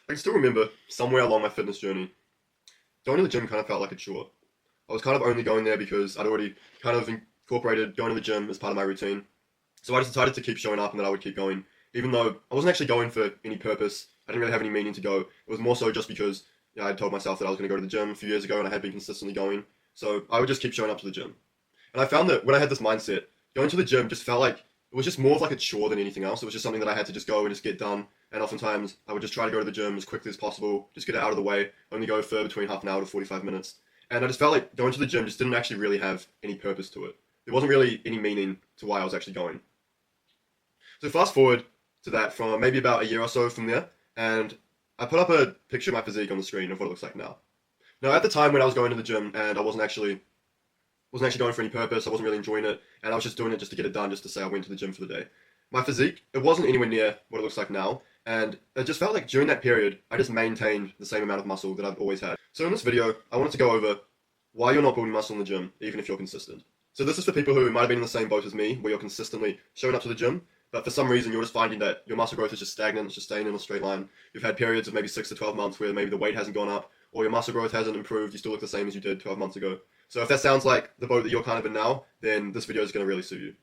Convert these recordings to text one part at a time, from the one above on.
I can still remember somewhere along my fitness journey, going to the gym kind of felt like a chore. I was kind of only going there because I'd already kind of incorporated going to the gym as part of my routine. So I just decided to keep showing up and that I would keep going, even though I wasn't actually going for any purpose. I didn't really have any meaning to go. It was more so just because I had told myself that I was going to go to the gym a few years ago and I had been consistently going. So I would just keep showing up to the gym. And I found that when I had this mindset, going to the gym just felt like it was just more of like a chore than anything else. It was just something that I had to just go and just get done. And oftentimes I would just try to go to the gym as quickly as possible, just get it out of the way, only go for between half an hour to 45 minutes. And I just felt like going to the gym just didn't actually really have any purpose to it. There wasn't really any meaning to why I was actually going. So fast forward to that from maybe about a year or so from there, and I put up a picture of my physique on the screen of what it looks like now. Now at the time when I was going to the gym and I wasn't actually going for any purpose, I wasn't really enjoying it, and I was just doing it just to get it done, just to say I went to the gym for the day. My physique, it wasn't anywhere near what it looks like now, and it just felt like during that period, I just maintained the same amount of muscle that I've always had. So in this video, I wanted to go over why you're not building muscle in the gym, even if you're consistent. So this is for people who might have been in the same boat as me, where you're consistently showing up to the gym, but for some reason you're just finding that your muscle growth is just stagnant, it's just staying in a straight line. You've had periods of maybe 6 to 12 months where maybe the weight hasn't gone up, or your muscle growth hasn't improved, you still look the same as you did 12 months ago. So if that sounds like the boat that you're kind of in now, then this video is going to really suit you.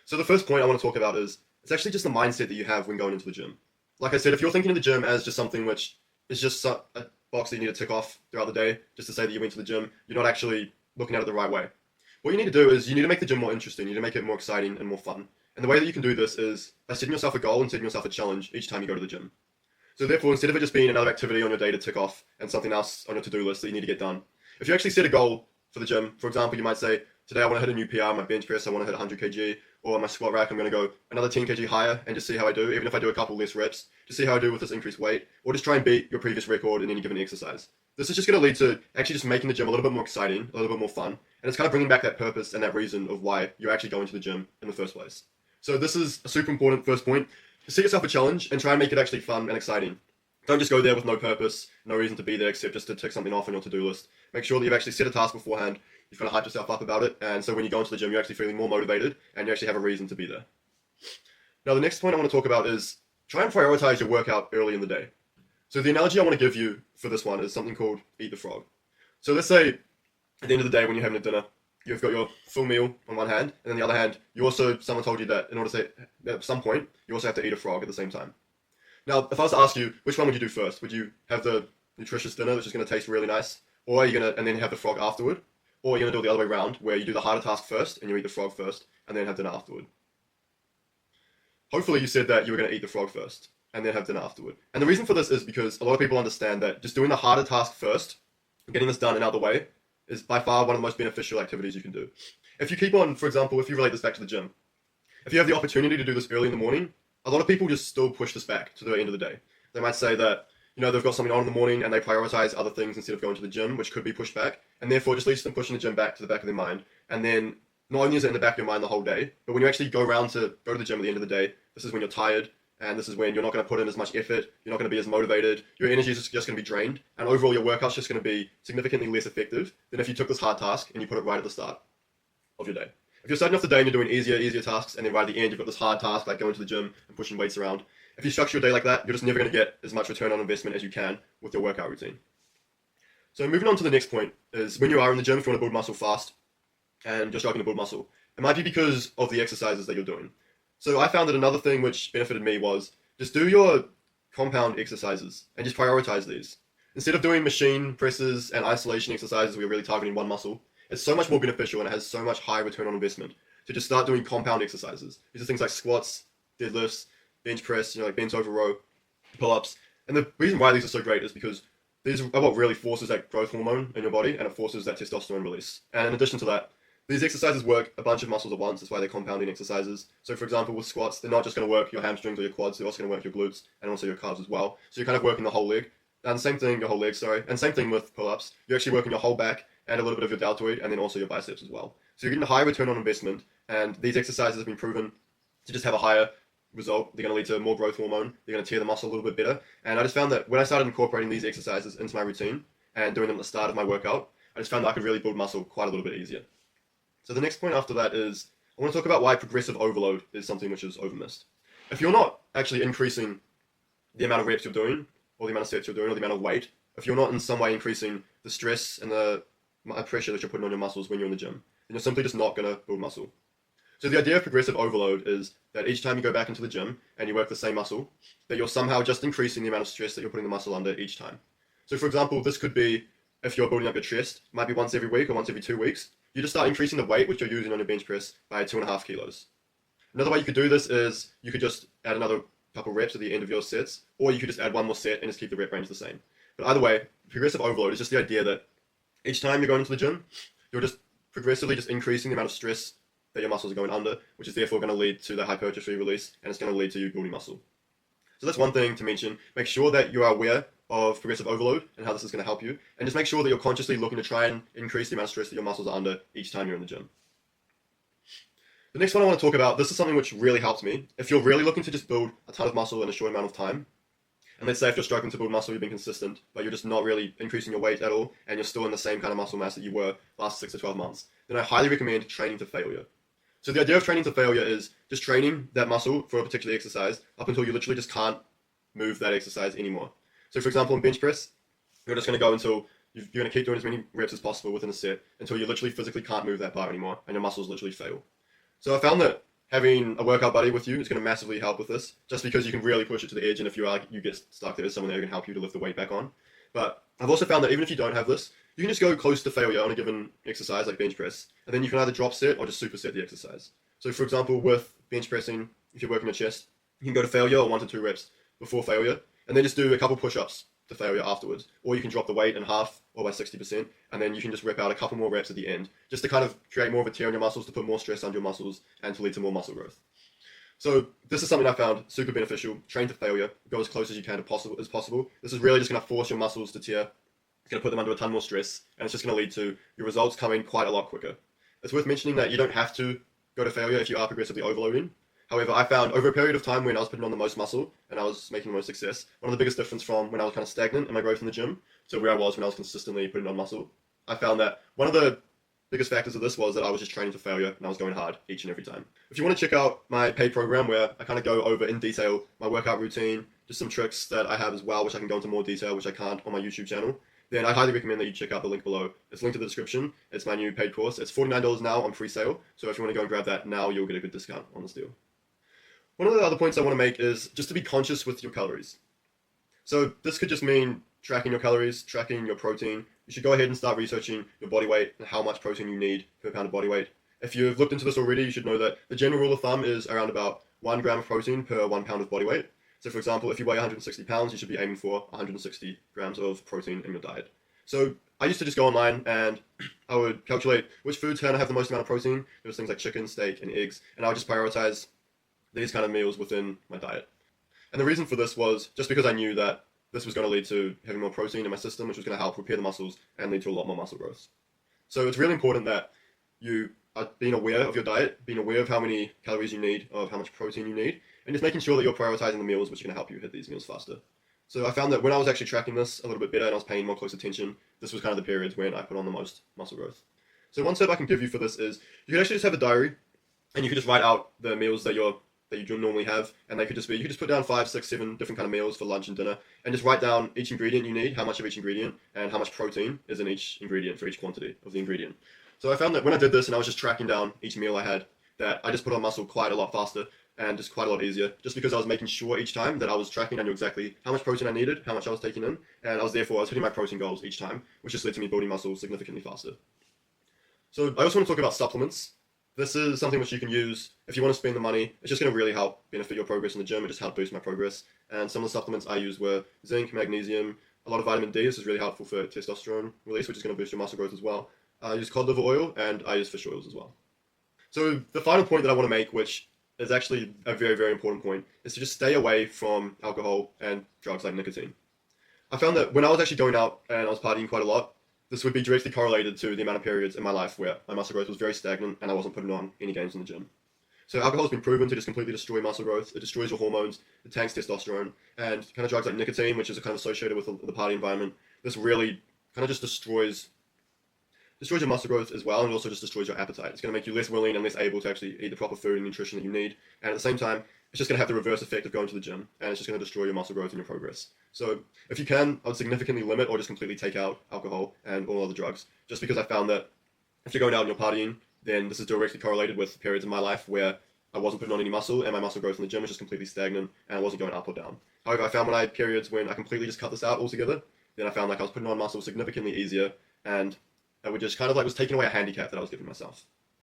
So the first point I want to talk about is, it's actually just the mindset that you have when going into the gym. Like I said, if you're thinking of the gym as just something which is just a box that you need to tick off throughout the day, just to say that you went to the gym, you're not actually looking at it the right way. What you need to do is you need to make the gym more interesting, you need to make it more exciting and more fun. And the way that you can do this is by setting yourself a goal and setting yourself a challenge each time you go to the gym. So therefore, instead of it just being another activity on your day to tick off and something else on your to-do list that you need to get done, if you actually set a goal for the gym, for example, you might say, today I want to hit a new PR on my bench press, I want to hit 100 kg, or on my squat rack I'm going to go another 10 kg higher and just see how I do, even if I do a couple less reps, just see how I do with this increased weight, or just try and beat your previous record in any given exercise. This is just going to lead to actually just making the gym a little bit more exciting, a little bit more fun, and it's kind of bringing back that purpose and that reason of why you're actually going to the gym in the first place. So this is a super important first point. Set yourself a challenge and try and make it actually fun and exciting. Don't just go there with no purpose, no reason to be there except just to tick something off on your to-do list. Make sure that you've actually set a task beforehand, you've kind of hyped yourself up about it, and so when you go into the gym, you're actually feeling more motivated, and you actually have a reason to be there. Now, the next point I want to talk about is try and prioritize your workout early in the day. So the analogy I want to give you for this one is something called eat the frog. So let's say at the end of the day when you're having a dinner, you've got your full meal on one hand, and on the other hand, someone told you that in order to say, at some point, you also have to eat a frog at the same time. Now, if I was to ask you, which one would you do first? Would you have the nutritious dinner, which is going to taste really nice, or are you going to, and then have the frog afterward? Or are you going to do it the other way around, where you do the harder task first, and you eat the frog first, and then have dinner afterward? Hopefully you said that you were going to eat the frog first, and then have dinner afterward. And the reason for this is because a lot of people understand that just doing the harder task first, getting this done and out of the way, is by far one of the most beneficial activities you can do. If you keep on, for example, if you relate this back to the gym, if you have the opportunity to do this early in the morning, a lot of people just still push this back to the end of the day. They might say that, they've got something on in the morning and they prioritize other things instead of going to the gym, which could be pushed back, and therefore it just leads to them pushing the gym back to the back of their mind. And then not only is it in the back of your mind the whole day, but when you actually go to the gym at the end of the day, this is when you're tired, and this is when you're not going to put in as much effort, you're not going to be as motivated, your energy is just going to be drained, and overall your workout's just going to be significantly less effective than if you took this hard task and you put it right at the start of your day. If you're starting off the day and you're doing easier tasks, and then right at the end you've got this hard task like going to the gym and pushing weights around, if you structure your day like that, you're just never going to get as much return on investment as you can with your workout routine. So moving on to the next point is when you are in the gym, if you want to build muscle fast and you're struggling to build muscle, it might be because of the exercises that you're doing. So I found that another thing which benefited me was just do your compound exercises and just prioritize these. Instead of doing machine presses and isolation exercises where you're really targeting one muscle, it's so much more beneficial and it has so much higher return on investment to just start doing compound exercises. These are things like squats, deadlifts, bench press, like bent over row, pull-ups. And the reason why these are so great is because these are what really forces that growth hormone in your body, and it forces that testosterone release. And in addition to that, these exercises work a bunch of muscles at once. That's why they're compounding exercises. So for example, with squats, they're not just going to work your hamstrings or your quads, they're also going to work your glutes and also your calves as well. So you're kind of working the whole leg. And same thing, your whole leg, sorry. And same thing with pull-ups. You're actually working your whole back and a little bit of your deltoid and then also your biceps as well. So you're getting a high return on investment, and these exercises have been proven to just have a higher result. They're going to lead to more growth hormone. They're going to tear the muscle a little bit better. And I just found that when I started incorporating these exercises into my routine and doing them at the start of my workout, I just found that I could really build muscle quite a little bit easier. So the next point after that is, I want to talk about why progressive overload is something which is overmissed. If you're not actually increasing the amount of reps you're doing, or the amount of sets you're doing, or the amount of weight, if you're not in some way increasing the stress and the pressure that you're putting on your muscles when you're in the gym, then you're simply just not going to build muscle. So the idea of progressive overload is that each time you go back into the gym and you work the same muscle, that you're somehow just increasing the amount of stress that you're putting the muscle under each time. So for example, this could be, if you're building up your chest, it might be once every week or once every 2 weeks, you just start increasing the weight which you're using on your bench press by 2.5 kilos. Another way you could do this is you could just add another couple reps at the end of your sets, or you could just add one more set and just keep the rep range the same. But either way, progressive overload is just the idea that each time you're going into the gym, you're just progressively just increasing the amount of stress that your muscles are going under, which is therefore going to lead to the hypertrophy release, and it's going to lead to you building muscle. So that's one thing to mention. Make sure that you are aware of progressive overload and how this is going to help you, and just make sure that you're consciously looking to try and increase the amount of stress that your muscles are under each time you're in the gym. The next one I want to talk about, this is something which really helps me. If you're really looking to just build a ton of muscle in a short amount of time, and let's say if you're struggling to build muscle, you've been consistent, but you're just not really increasing your weight at all, and you're still in the same kind of muscle mass that you were last 6 to 12 months, then I highly recommend training to failure. So the idea of training to failure is just training that muscle for a particular exercise up until you literally just can't move that exercise anymore. So for example, in bench press, you're just going to go until you're going to keep doing as many reps as possible within a set until you literally physically can't move that bar anymore and your muscles literally fail. So I found that having a workout buddy with you is going to massively help with this, just because you can really push it to the edge, and if you get stuck, there is someone there who can help you to lift the weight back on. But I've also found that even if you don't have this, you can just go close to failure on a given exercise like bench press, and then you can either drop set or just superset the exercise. So for example, with bench pressing, if you're working your chest, you can go to failure or 1 to 2 reps before failure, and then just do a couple push-ups to failure afterwards. Or you can drop the weight in half or by 60%, and then you can just rep out a couple more reps at the end, just to kind of create more of a tear on your muscles, to put more stress under your muscles, and to lead to more muscle growth. So this is something I found super beneficial. Train to failure. Go as close as you can as possible. This is really just going to force your muscles to tear. It's going to put them under a ton more stress, and it's just going to lead to your results coming quite a lot quicker. It's worth mentioning that you don't have to go to failure if you are progressively overloading. However, I found over a period of time when I was putting on the most muscle and I was making the most success, one of the biggest difference from when I was kind of stagnant in my growth in the gym to where I was when I was consistently putting on muscle, I found that one of the biggest factors of this was that I was just training to failure and I was going hard each and every time. If you want to check out my paid program where I kind of go over in detail my workout routine, just some tricks that I have as well, which I can go into more detail, which I can't on my YouTube channel, then I highly recommend that you check out the link below. It's linked in the description. It's my new paid course. It's $49 now on free sale. So if you want to go and grab that now, you'll get a good discount on this deal. One of the other points I want to make is just to be conscious with your calories. So this could just mean tracking your calories, tracking your protein. You should go ahead and start researching your body weight and how much protein you need per pound of body weight. If you've looked into this already, you should know that the general rule of thumb is around about 1 gram of protein per 1 pound of body weight. So for example, if you weigh 160 pounds, you should be aiming for 160 grams of protein in your diet. So I used to just go online and I would calculate which foods kind of have the most amount of protein. There was things like chicken, steak, and eggs, and I would just prioritize these kind of meals within my diet. And the reason for this was just because I knew that this was going to lead to having more protein in my system, which was going to help repair the muscles and lead to a lot more muscle growth. So it's really important that you are being aware of your diet, being aware of how many calories you need, of how much protein you need, and just making sure that you're prioritizing the meals which are going to help you hit these meals faster. So I found that when I was actually tracking this a little bit better and I was paying more close attention, this was kind of the periods when I put on the most muscle growth. So one tip I can give you for this is you can actually just have a diary and you can just write out the meals that you normally have, and they could just be, you could just put down 5, 6, 7 different kind of meals for lunch and dinner, and just write down each ingredient you need, how much of each ingredient, and how much protein is in each ingredient for each quantity of the ingredient. So I found that when I did this and I was just tracking down each meal I had, that I just put on muscle quite a lot faster and just quite a lot easier, just because I was making sure each time that I was tracking, I knew exactly how much protein I needed, how much I was taking in, and I was hitting my protein goals each time, which just led to me building muscle significantly faster. So I also want to talk about supplements. This is something which you can use if you want to spend the money. It's just going to really help benefit your progress in the gym. It just helped boost my progress. And some of the supplements I used were zinc, magnesium, a lot of vitamin D. This is really helpful for testosterone release, which is going to boost your muscle growth as well. I use cod liver oil, and I use fish oils as well. So the final point that I want to make, which is actually a very, very important point, is to just stay away from alcohol and drugs like nicotine. I found that when I was actually going out and I was partying quite a lot, this would be directly correlated to the amount of periods in my life where my muscle growth was very stagnant and I wasn't putting on any gains in the gym. So alcohol has been proven to just completely destroy muscle growth. It destroys your hormones, it tanks testosterone, and kind of drugs like nicotine, which is kind of associated with the party environment, this really kind of just destroys destroys your muscle growth as well, and it also just destroys your appetite. It's going to make you less willing and less able to actually eat the proper food and nutrition that you need. And at the same time, it's just going to have the reverse effect of going to the gym, and it's just going to destroy your muscle growth and your progress. So if you can, I would significantly limit or just completely take out alcohol and all other drugs, just because I found that if you're going out and you're partying, then this is directly correlated with periods in my life where I wasn't putting on any muscle and my muscle growth in the gym was just completely stagnant and I wasn't going up or down. However, I found when I had periods when I completely just cut this out altogether, then I found like I was putting on muscle significantly easier, and I would just kind of like was taking away a handicap that I was giving myself.